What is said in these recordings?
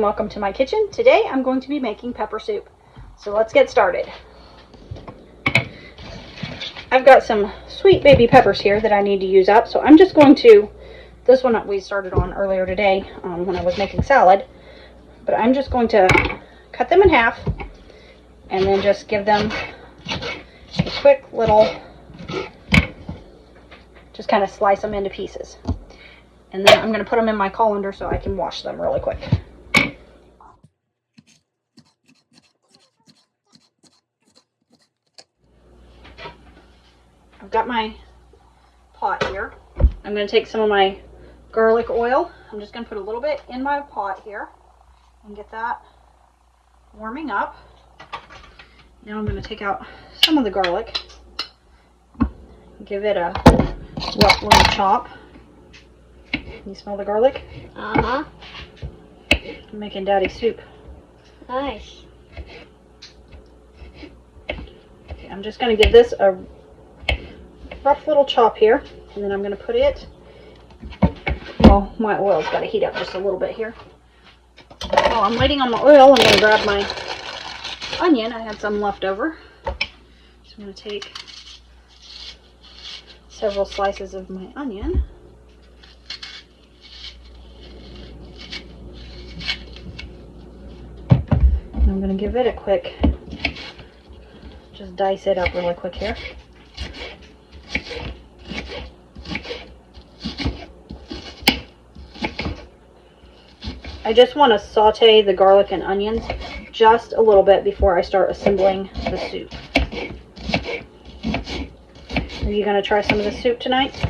welcome to my kitchen. Today I'm going to be making pepper soup. So let's get started. I've got some sweet baby peppers here that I need to use up. So I'm just going to, this one that we started on earlier today when I was making salad. But I'm just going to cut them in half and then just give them a quick little, just kind of slice them into pieces. And then I'm going to put them in my colander so I can wash them really quick. I've got my pot here. I'm going to take some of my garlic oil. I'm just going to put a little bit in my pot here and get that warming up. Now I'm going to take out some of the garlic, give it a rough little chop. You smell the garlic? Uh-huh. I'm making Daddy's soup. Nice. Okay, I'm just going to give this a rough little chop here, and then I'm going to put it, well, my oil's got to heat up just a little bit here. While I'm waiting on my oil, I'm going to grab my onion. I had some left over. So I'm going to take several slices of my onion. And I'm going to give it a quick, just dice it up really quick here. I just want to saute the garlic and onions just a little bit before I start assembling the soup. Are you going to try some of the soup tonight?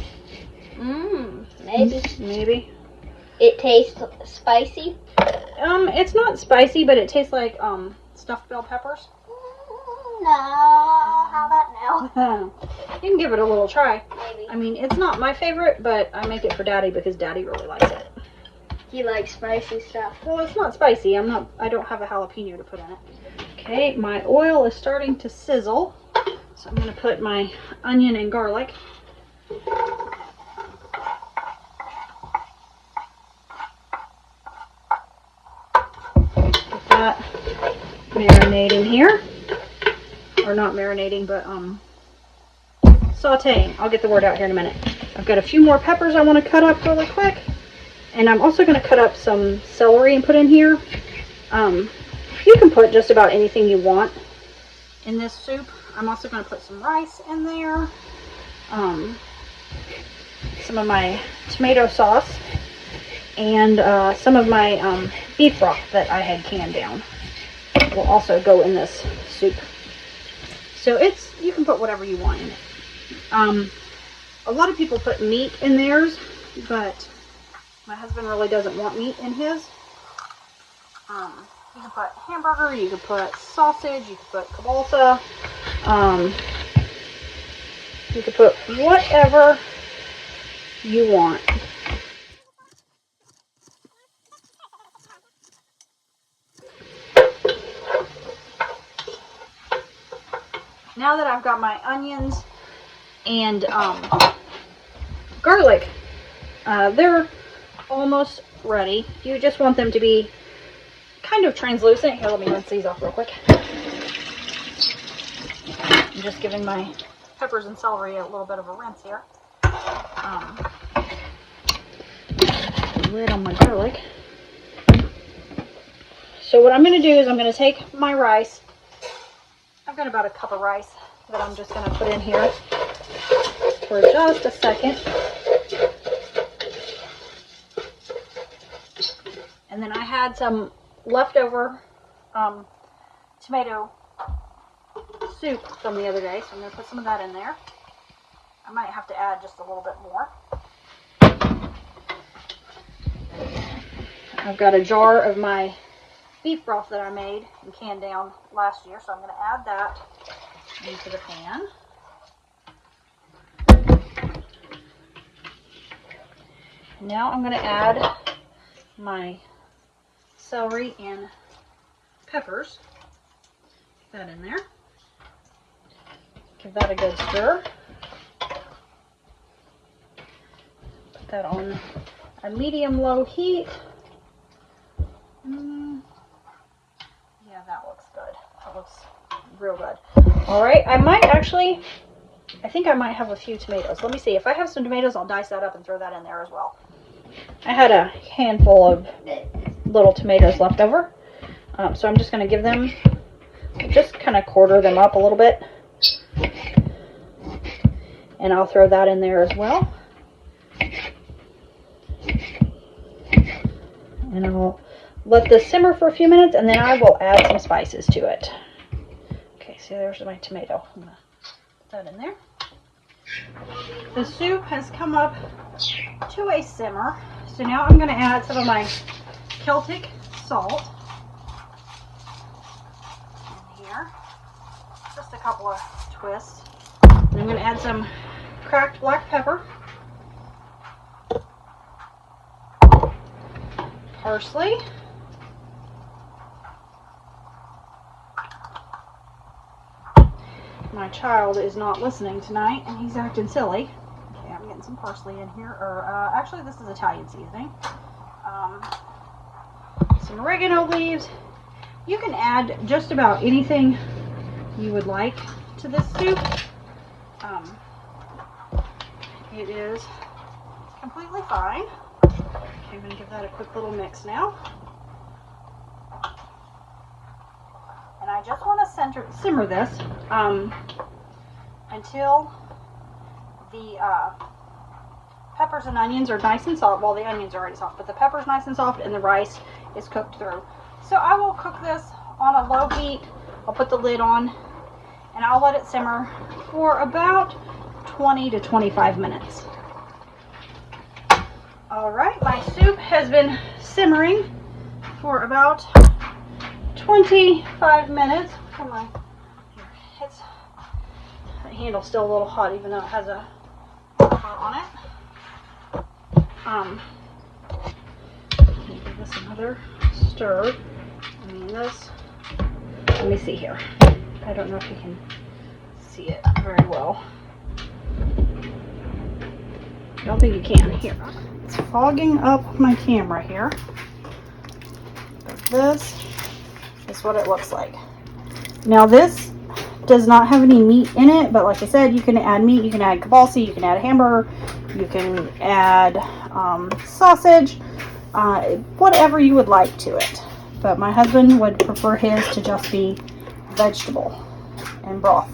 Maybe. Maybe. It tastes spicy? It's not spicy, but it tastes like stuffed bell peppers. No. How about no? You can give it a little try. Maybe. I mean, it's not my favorite, but I make it for Daddy because Daddy really likes it. You like spicy stuff? Well, it's not spicy. I don't have a jalapeno to put in it. Okay, my oil is starting to sizzle. So I'm going to put my onion and garlic. Get that marinating here. Or not marinating, but sauteing. I'll get the word out here in a minute. I've got a few more peppers I want to cut up really quick. And I'm also going to cut up some celery and put in here. You can put just about anything you want in this soup. I'm also going to put some rice in there. Some of my tomato sauce. And some of my beef broth that I had canned down will also go in this soup. So you can put whatever you want in it. A lot of people put meat in theirs, but my husband really doesn't want meat in his. You can put hamburger, you can put sausage, you can put kielbasa. You can put whatever you want. Now that I've got my onions and garlic, they're almost ready. You just want them to be kind of translucent. Here, let me rinse these off real quick. I'm just giving my peppers and celery a little bit of a rinse here. Lid on my garlic. So what I'm going to do is I'm going to take my rice. I've got about a cup of rice that I'm just going to put in here for just a second. And then I had some leftover tomato soup from the other day, so I'm going to put some of that in there. I might have to add just a little bit more. I've got a jar of my beef broth that I made and canned down last year, so I'm going to add that into the pan. Now I'm going to add my celery and peppers. Put that in there. Give that a good stir. Put that on a medium-low heat. looks real good. All right, I think I might have a few tomatoes. Let me see. If I have some tomatoes, I'll dice that up and throw that in there as well. I had a handful of little tomatoes left over. So I'm just going to give them, just kind of quarter them up a little bit. And I'll throw that in there as well. And I'll let this simmer for a few minutes, and then I will add some spices to it. Okay, so there's my tomato. I'm going to put that in there. The soup has come up to a simmer. So now I'm going to add some of my Celtic salt in here. Just a couple of twists. And I'm going to add some cracked black pepper. Parsley. My child is not listening tonight and he's acting silly. Okay, I'm getting some parsley in here. Or actually, this is Italian seasoning. Some oregano leaves. You can add just about anything you would like to this soup. It is completely fine. Okay, I'm going to give that a quick little mix now. And I just want to simmer this until the peppers and onions are nice and soft. Well, the onions are already soft, but the pepper's nice and soft and the rice is cooked through. So I will cook this on a low heat. I'll put the lid on and I'll let it simmer for about 20 to 25 minutes. Alright, my soup has been simmering for about 25 minutes. Come on. The handle's still a little hot even though it has a hot on it. Give this another stir. I mean this. Let me see here. I don't know if you can see it very well. I don't think you can. Here. It's fogging up my camera here. But this is what it looks like. Now this does not have any meat in it, but like I said, you can add meat. You can add kielbasa, you can add hamburger, you can add sausage, whatever you would like to it. But my husband would prefer his to just be vegetable and broth.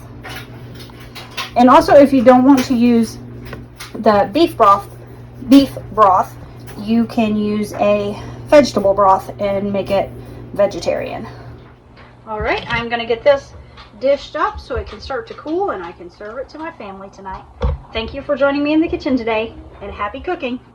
And also, if you don't want to use the beef broth, you can use a vegetable broth and make it vegetarian. Alright, I'm going to get this dished up so it can start to cool and I can serve it to my family tonight. Thank you for joining me in the kitchen today, and happy cooking!